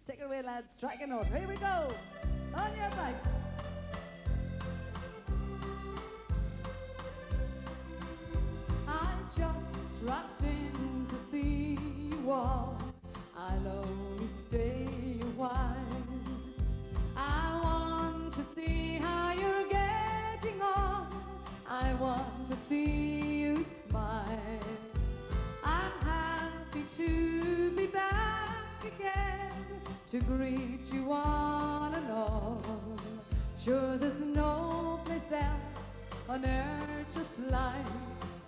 Take it away, lads. Strike a note. Here we go. On your right. I just dropped in to see you all. I'll only stay a while. I want to see how you're getting on. I want to see you smile. I'm happy to be back again, to greet you one and all. Sure, there's no place else on earth just like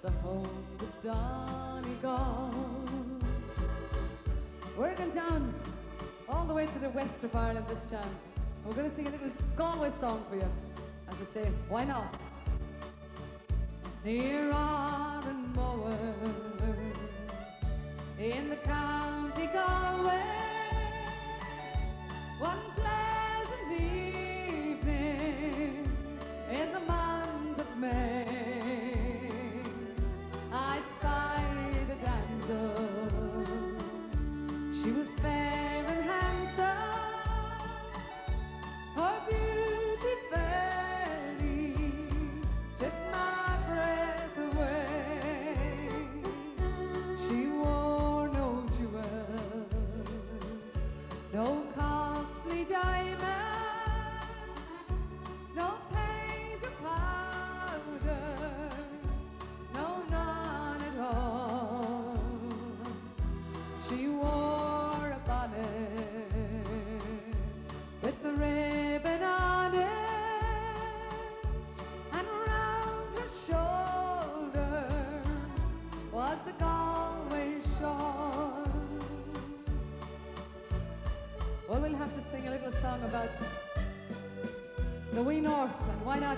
the home of Donegal. We're going down all the way to the west of Ireland this time. We're going to sing a little Galway song for you. As I say, why not? Near Arranmower, in the county Galway, one pleasant evening in the month of May, I spied a damsel. She was fair and handsome, her beauty fairly took my breath away. She wore no jewels, no costly diamonds, no paint or powder, no, none at all. She wore a bonnet with the ribbon on it, and round her shoulder was the Galway shawl. Well, we'll have to sing a little song about the wee north, and why not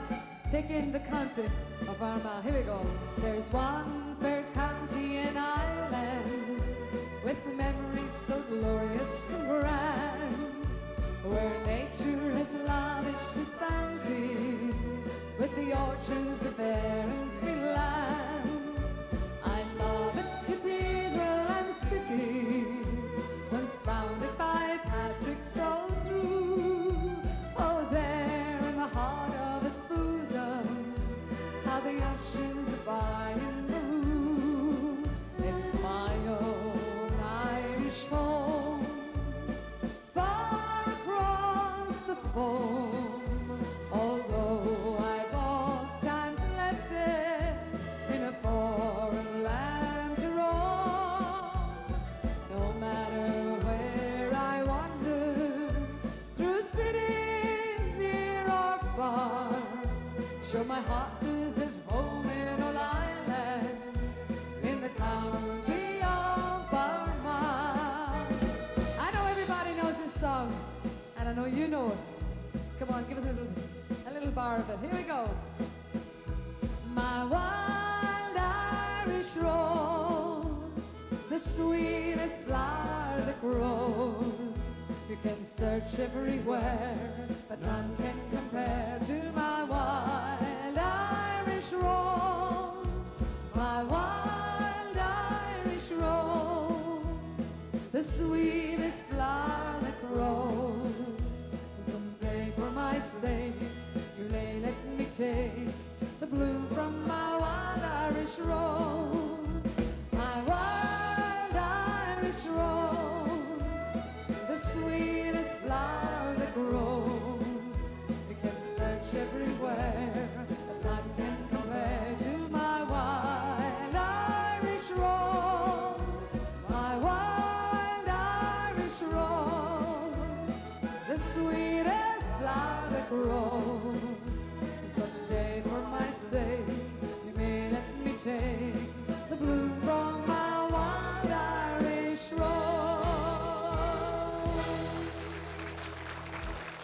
take in the county of Armagh. Here we go. There's one fair county in Ireland, with memories so glorious and grand, where nature has lavished its bounty with the orchards of Erin's green land. I love its cathedral and cities, once founded by Patrick so true. Oh, there in the heart of its bosom, how the ashes are by in the room. It's my own Irish home, far across the foam, although I've oft times left it in a foreign land to roam. No matter where I wander, through cities near or far, sure my heart is at home in All Ireland, in the county of Armagh. I know everybody knows this song, and I know you know it. Come on, give us a little bar of it. Here we go. My wild Irish rose, the sweetest flower that grows. You can search everywhere, but none can compare to my wild Irish rose. My wild Irish rose, the sweetest flower that grows. Someday for my sake, you may let me take the bloom from my wild Irish rose. My wild Irish rose, the sweetest flower that grows. You can search everywhere, but none can compare to my wild Irish rose. My wild Irish rose, the sweetest flower that grows. Someday for my sake, you may let me take the blue